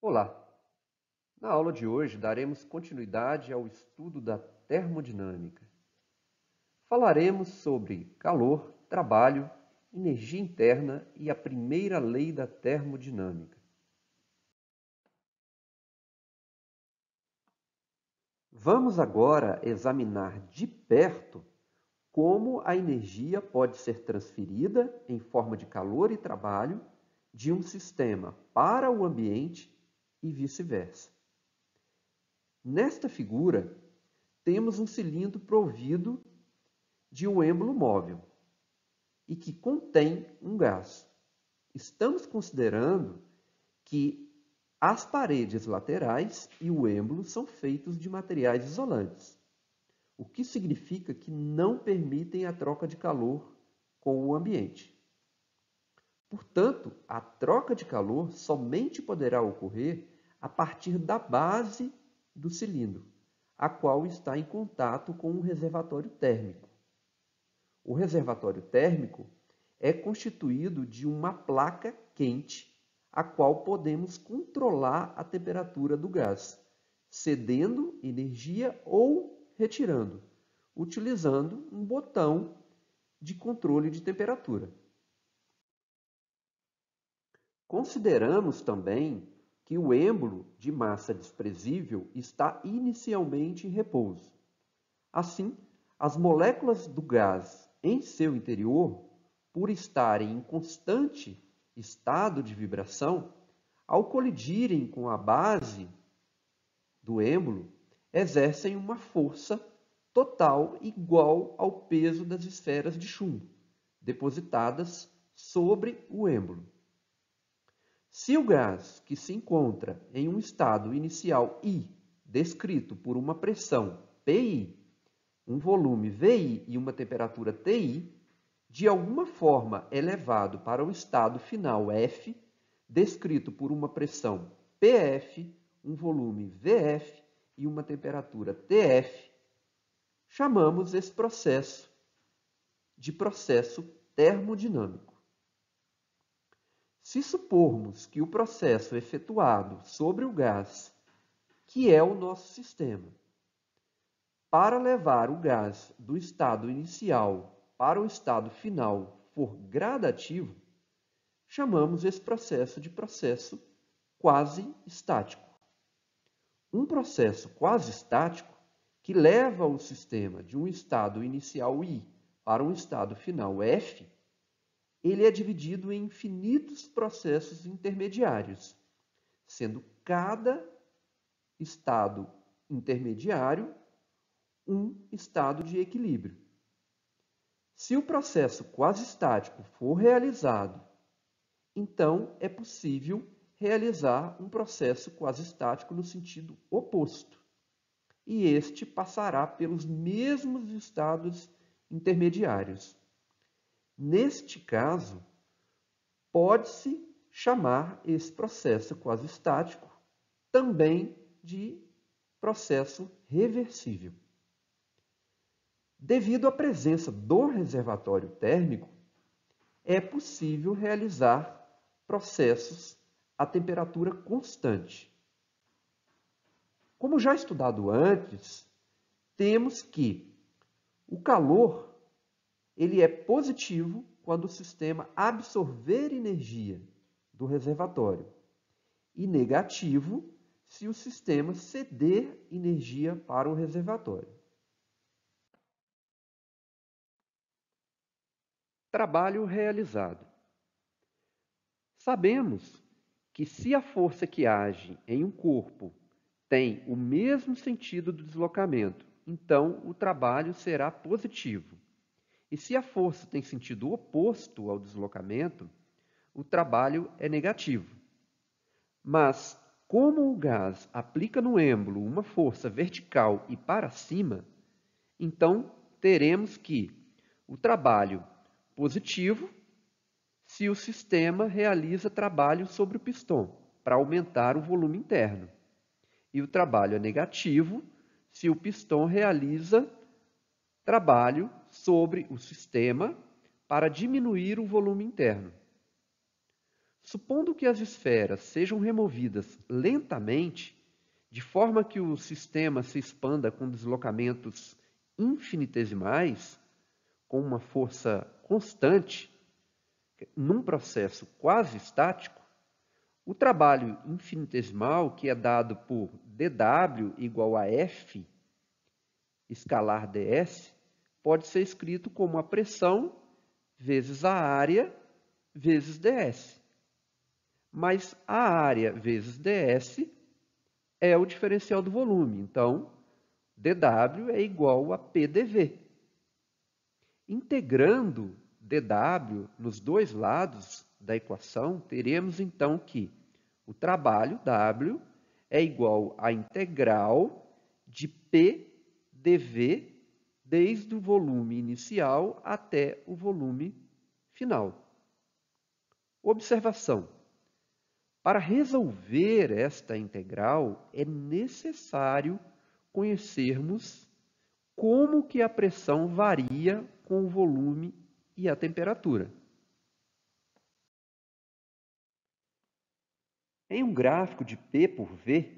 Olá! Na aula de hoje daremos continuidade ao estudo da termodinâmica. Falaremos sobre calor, trabalho, energia interna e a primeira lei da termodinâmica. Vamos agora examinar de perto como a energia pode ser transferida em forma de calor e trabalho de um sistema para o ambiente e vice-versa. Nesta figura, temos um cilindro provido de um êmbolo móvel e que contém um gás. Estamos considerando que as paredes laterais e o êmbolo são feitos de materiais isolantes, o que significa que não permitem a troca de calor com o ambiente. Portanto, a troca de calor somente poderá ocorrer a partir da base do cilindro, a qual está em contato com um reservatório térmico. O reservatório térmico é constituído de uma placa quente, a qual podemos controlar a temperatura do gás, cedendo energia ou retirando, utilizando um botão de controle de temperatura. Consideramos também que o êmbolo de massa desprezível está inicialmente em repouso. Assim, as moléculas do gás em seu interior, por estarem em constante estado de vibração, ao colidirem com a base do êmbolo, exercem uma força total igual ao peso das esferas de chumbo, depositadas sobre o êmbolo. Se o gás que se encontra em um estado inicial I, descrito por uma pressão PI, um volume VI e uma temperatura TI, de alguma forma é levado para o estado final F, descrito por uma pressão PF, um volume VF e uma temperatura TF, chamamos esse processo de processo termodinâmico. Se supormos que o processo é efetuado sobre o gás, que é o nosso sistema, para levar o gás do estado inicial para o estado final for gradativo, chamamos esse processo de processo quase estático. Um processo quase estático que leva o sistema de um estado inicial I para um estado final F, ele é dividido em infinitos processos intermediários, sendo cada estado intermediário um estado de equilíbrio. Se o processo quase estático for realizado, então é possível realizar um processo quase estático no sentido oposto, e este passará pelos mesmos estados intermediários. Neste caso, pode-se chamar esse processo quase estático também de processo reversível. Devido à presença do reservatório térmico, é possível realizar processos a temperatura constante. Como já estudado antes, temos que o calor ele é positivo quando o sistema absorver energia do reservatório e negativo se o sistema ceder energia para o reservatório. Trabalho realizado. Sabemos que se a força que age em um corpo tem o mesmo sentido do deslocamento, então o trabalho será positivo. E se a força tem sentido oposto ao deslocamento, o trabalho é negativo. Mas, como o gás aplica no êmbolo uma força vertical e para cima, então teremos que o trabalho positivo se o sistema realiza trabalho sobre o pistão, para aumentar o volume interno. E o trabalho é negativo se o pistão realiza trabalho sobre o sistema para diminuir o volume interno. Supondo que as esferas sejam removidas lentamente, de forma que o sistema se expanda com deslocamentos infinitesimais, com uma força constante, num processo quase estático, o trabalho infinitesimal, que é dado por dW igual a F escalar ds, pode ser escrito como a pressão vezes a área vezes ds. Mas a área vezes ds é o diferencial do volume. Então, dW é igual a PdV. Integrando dW nos dois lados da equação, teremos então que o trabalho W é igual à integral de PdV desde o volume inicial até o volume final. Observação. Para resolver esta integral, é necessário conhecermos como que a pressão varia com o volume e a temperatura. Em um gráfico de P por V,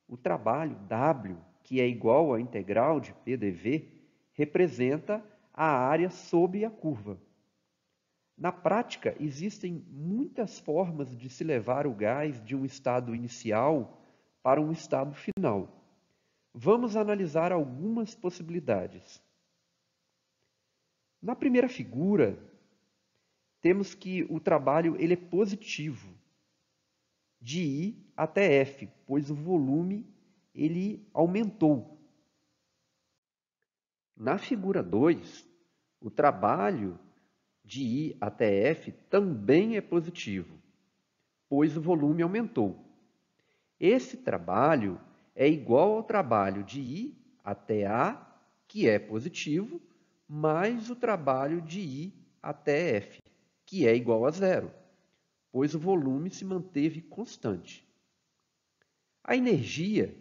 o trabalho W, que é igual à integral de PdV, representa a área sob a curva. Na prática, existem muitas formas de se levar o gás de um estado inicial para um estado final. Vamos analisar algumas possibilidades. Na primeira figura, temos que o trabalho ele é positivo, de I até F, pois o volume ele aumentou. Na figura 2, o trabalho de I até F também é positivo, pois o volume aumentou. Esse trabalho é igual ao trabalho de I até A, que é positivo, mais o trabalho de I até F, que é igual a zero, pois o volume se manteve constante. A energia,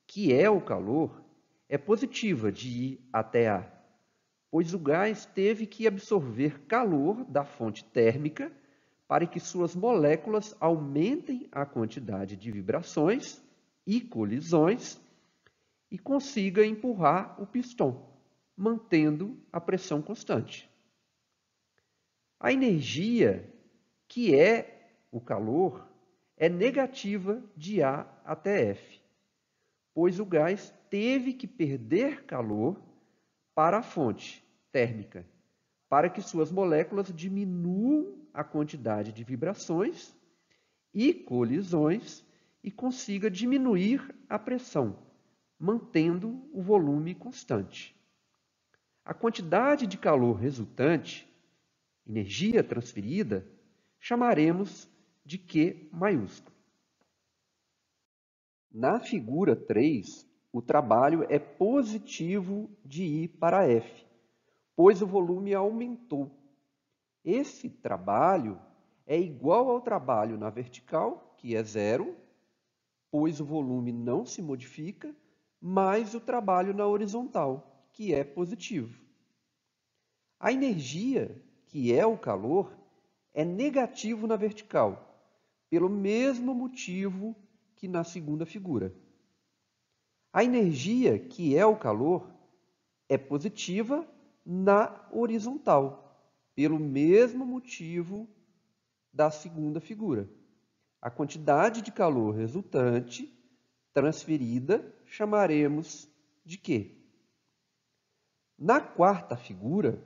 que é o calor, é positiva de I até A, pois o gás teve que absorver calor da fonte térmica para que suas moléculas aumentem a quantidade de vibrações e colisões e consiga empurrar o pistão, mantendo a pressão constante. A energia, que é o calor, é negativa de A até F, pois o gás teve que perder calor para a fonte térmica, para que suas moléculas diminuam a quantidade de vibrações e colisões e consiga diminuir a pressão, mantendo o volume constante. A quantidade de calor resultante, energia transferida, chamaremos de Q maiúsculo. Na figura 3, o trabalho é positivo de I para F, pois o volume aumentou. Esse trabalho é igual ao trabalho na vertical, que é zero, pois o volume não se modifica, mais o trabalho na horizontal, que é positivo. A energia, que é o calor, é negativo na vertical, pelo mesmo motivo que na segunda figura. A energia, que é o calor, é positiva na horizontal, pelo mesmo motivo da segunda figura. A quantidade de calor resultante, transferida, chamaremos de Q. Na quarta figura,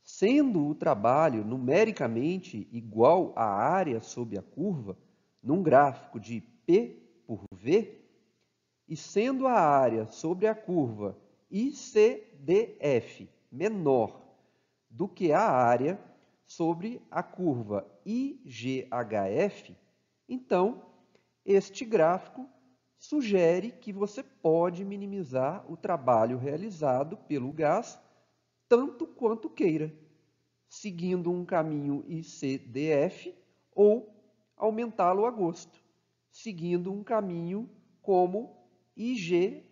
sendo o trabalho numericamente igual à área sob a curva, num gráfico de P por V, e sendo a área sobre a curva ICDF menor do que a área sobre a curva IGHF, então, este gráfico sugere que você pode minimizar o trabalho realizado pelo gás tanto quanto queira, seguindo um caminho ICDF ou aumentá-lo a gosto, seguindo um caminho como IGHF.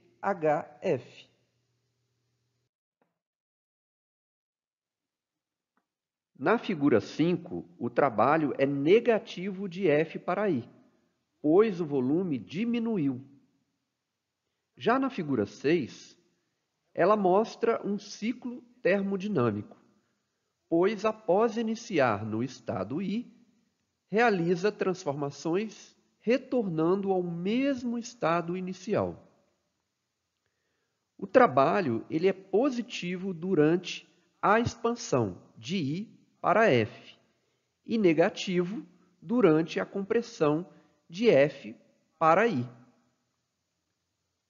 Na figura 5, o trabalho é negativo de F para I, pois o volume diminuiu. Já na figura 6, ela mostra um ciclo termodinâmico, pois após iniciar no estado I, realiza transformações retornando ao mesmo estado inicial. O trabalho ele é positivo durante a expansão de I para F e negativo durante a compressão de F para I.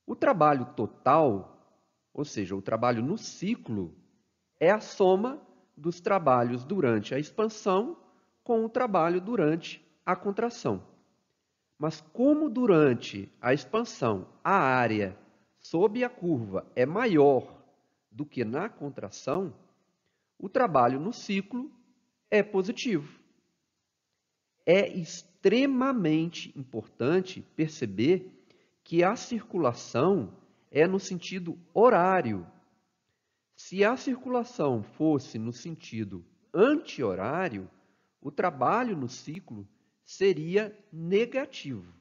O trabalho total, ou seja, o trabalho no ciclo, é a soma dos trabalhos durante a expansão com o trabalho durante a contração. Mas como durante a expansão a área sob a curva é maior do que na contração, o trabalho no ciclo é positivo. É extremamente importante perceber que a circulação é no sentido horário. Se a circulação fosse no sentido anti-horário, o trabalho no ciclo seria negativo.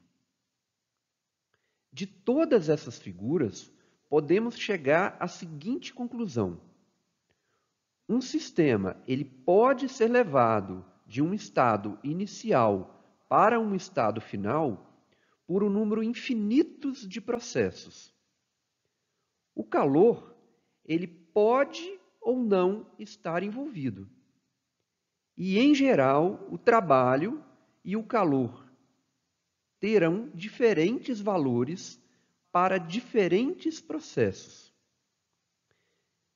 De todas essas figuras, podemos chegar à seguinte conclusão. Um sistema ele pode ser levado de um estado inicial para um estado final por um número infinito de processos. O calor ele pode ou não estar envolvido. E, em geral, o trabalho e o calor terão diferentes valores para diferentes processos.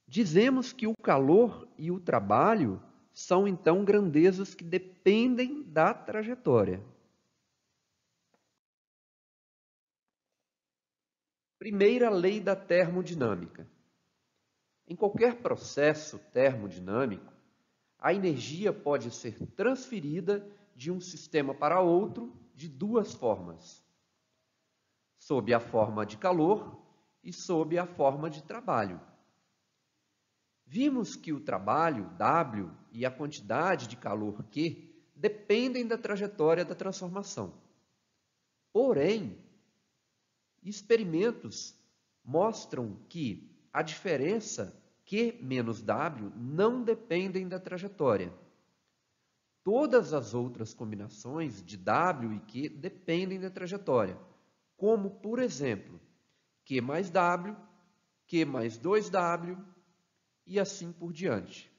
Dizemos que o calor e o trabalho são, então, grandezas que dependem da trajetória. Primeira lei da termodinâmica. Em qualquer processo termodinâmico, a energia pode ser transferida de um sistema para outro de duas formas: sob a forma de calor e sob a forma de trabalho. Vimos que o trabalho, W, e a quantidade de calor, Q, dependem da trajetória da transformação. Porém, experimentos mostram que a diferença Q menos W não dependem da trajetória. Todas as outras combinações de W e Q dependem da trajetória, como, por exemplo, Q mais W, Q mais 2W e assim por diante.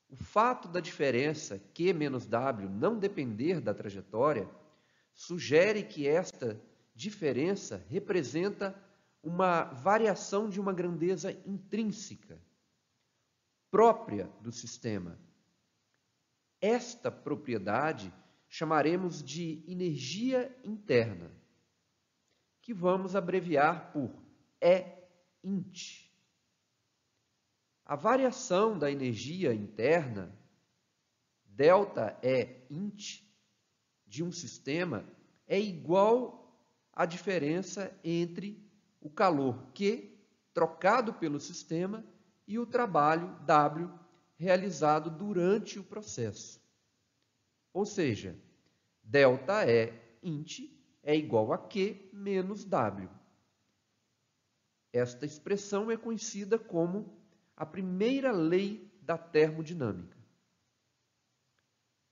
O fato da diferença Q menos W não depender da trajetória sugere que esta diferença representa uma variação de uma grandeza intrínseca, própria do sistema. Esta propriedade chamaremos de energia interna, que vamos abreviar por E-int. A variação da energia interna, ΔE-int, de um sistema é igual à diferença entre o calor Q trocado pelo sistema e o trabalho W realizado durante o processo. Ou seja, ΔE-int é igual a Q menos W. Esta expressão é conhecida como a primeira lei da termodinâmica.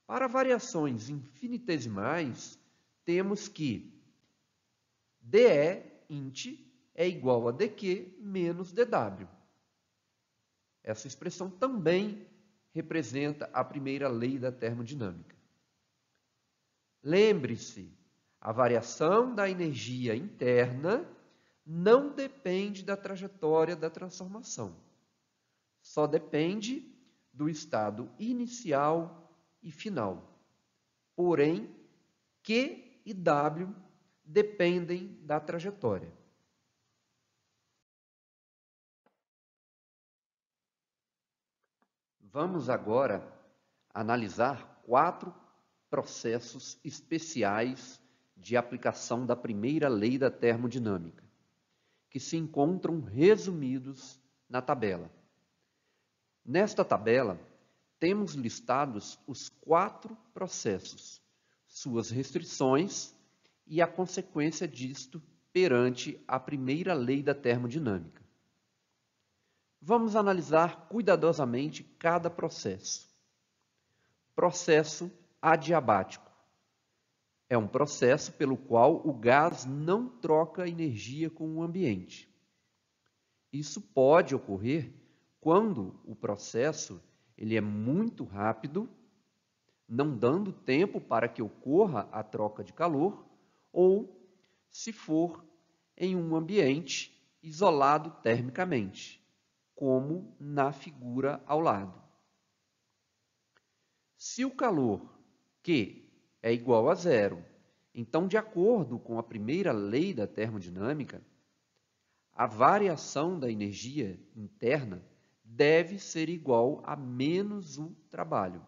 Para variações infinitesimais, temos que dE-int é igual a dQ menos dW. Essa expressão também representa a primeira lei da termodinâmica. Lembre-se, a variação da energia interna não depende da trajetória da transformação. Só depende do estado inicial e final. Porém, Q e W dependem da trajetória. Vamos agora analisar 4 processos especiais de aplicação da primeira lei da termodinâmica, que se encontram resumidos na tabela. Nesta tabela, temos listados os 4 processos, suas restrições e a consequência disto perante a primeira lei da termodinâmica. Vamos analisar cuidadosamente cada processo. Processo adiabático. É um processo pelo qual o gás não troca energia com o ambiente. Isso pode ocorrer quando o processo ele é muito rápido, não dando tempo para que ocorra a troca de calor, ou se for em um ambiente isolado termicamente, como na figura ao lado. Se o calor Q é igual a zero, então, de acordo com a primeira lei da termodinâmica, a variação da energia interna deve ser igual a menos o trabalho.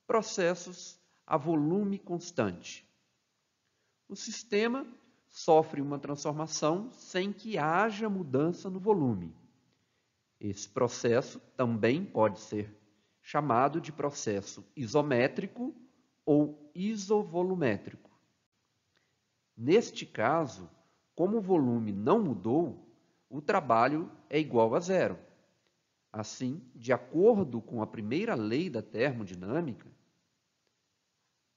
Processos a volume constante. O sistema sofre uma transformação sem que haja mudança no volume. Esse processo também pode ser chamado de processo isométrico ou isovolumétrico. Neste caso, como o volume não mudou, o trabalho é igual a zero. Assim, de acordo com a primeira lei da termodinâmica,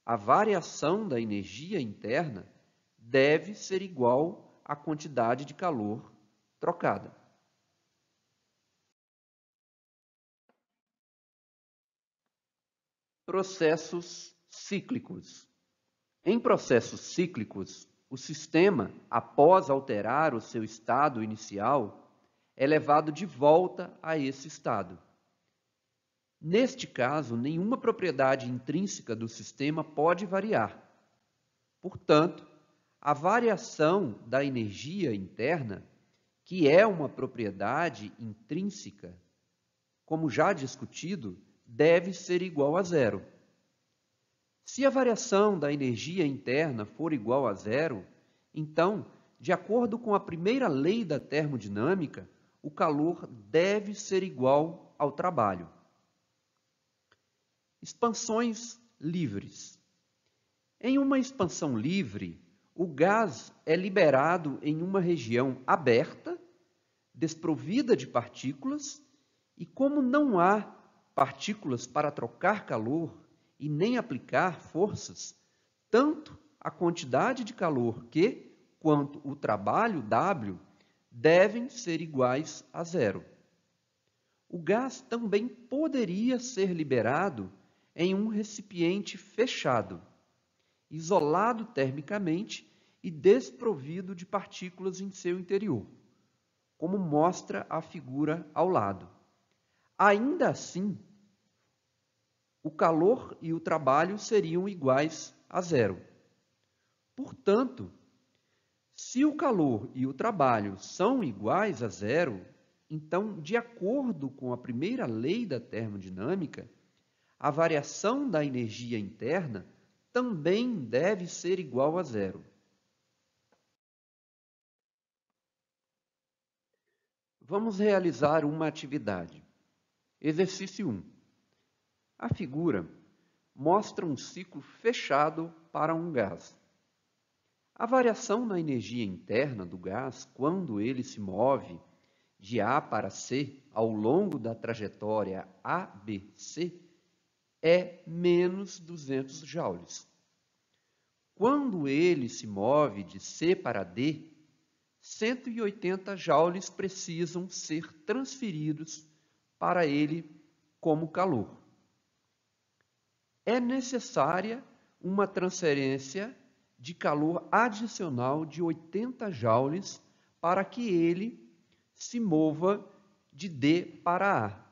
a variação da energia interna deve ser igual à quantidade de calor trocada. Processos cíclicos. Em processos cíclicos, o sistema, após alterar o seu estado inicial, é levado de volta a esse estado. Neste caso, nenhuma propriedade intrínseca do sistema pode variar. Portanto, a variação da energia interna, que é uma propriedade intrínseca, como já discutido, deve ser igual a zero. Se a variação da energia interna for igual a zero, então, de acordo com a primeira lei da termodinâmica, o calor deve ser igual ao trabalho. Expansões livres. Em uma expansão livre, o gás é liberado em uma região aberta, desprovida de partículas, e como não há partículas para trocar calor e nem aplicar forças, tanto a quantidade de calor Q quanto o trabalho W devem ser iguais a zero. O gás também poderia ser liberado em um recipiente fechado, isolado termicamente e desprovido de partículas em seu interior, como mostra a figura ao lado. Ainda assim, o calor e o trabalho seriam iguais a zero. Portanto, se o calor e o trabalho são iguais a zero, então, de acordo com a primeira lei da termodinâmica, a variação da energia interna também deve ser igual a zero. Vamos realizar uma atividade. Exercício 1. A figura mostra um ciclo fechado para um gás. A variação na energia interna do gás, quando ele se move de A para C ao longo da trajetória ABC, é menos 200 joules. Quando ele se move de C para D, 180 joules precisam ser transferidos para ele como calor. É necessária uma transferência de calor adicional de 80 joules para que ele se mova de D para A.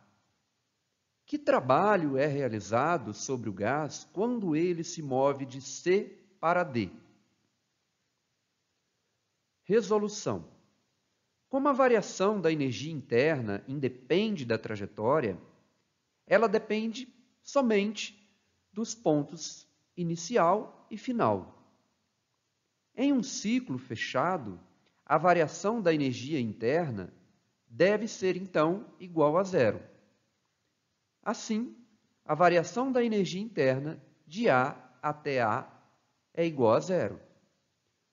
Que trabalho é realizado sobre o gás quando ele se move de C para D? Resolução. Como a variação da energia interna independe da trajetória, ela depende somente dos pontos inicial e final. Em um ciclo fechado, a variação da energia interna deve ser, então, igual a zero. Assim, a variação da energia interna de A até A é igual a zero.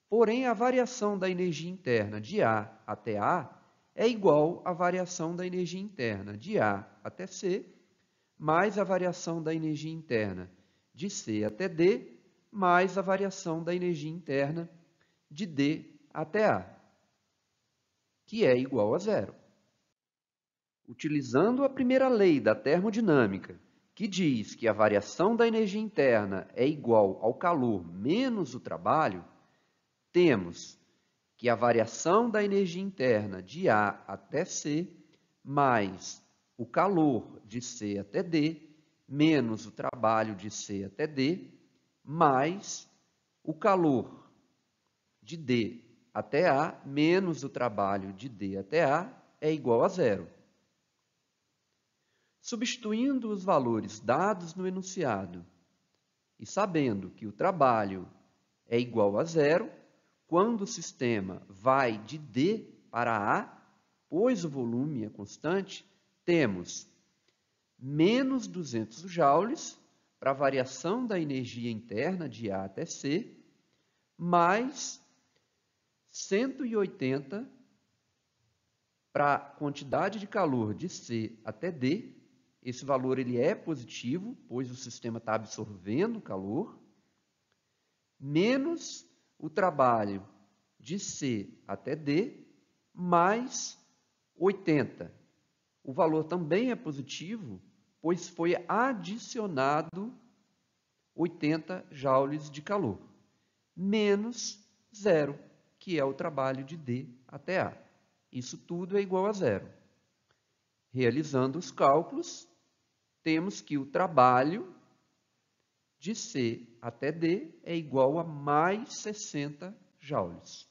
Porém, a variação da energia interna de A até A é igual à variação da energia interna de A até C, mais a variação da energia interna de C até D, mais a variação da energia interna de D até A, que é igual a zero. Utilizando a primeira lei da termodinâmica, que diz que a variação da energia interna é igual ao calor menos o trabalho, temos que a variação da energia interna de A até C, mais o calor de C até D, menos o trabalho de C até D, mais o calor de D até A, menos o trabalho de D até A, é igual a zero. Substituindo os valores dados no enunciado e sabendo que o trabalho é igual a zero, quando o sistema vai de D para A, pois o volume é constante, temos menos 200 joules para a variação da energia interna de A até C, mais 180 para a quantidade de calor de C até D. Esse valor ele é positivo, pois o sistema está absorvendo calor, menos o trabalho de C até D, mais 80. O valor também é positivo, pois foi adicionado 80 joules de calor, menos zero, que é o trabalho de D até A. Isso tudo é igual a zero. Realizando os cálculos, temos que o trabalho de C até D é igual a mais 60 joules.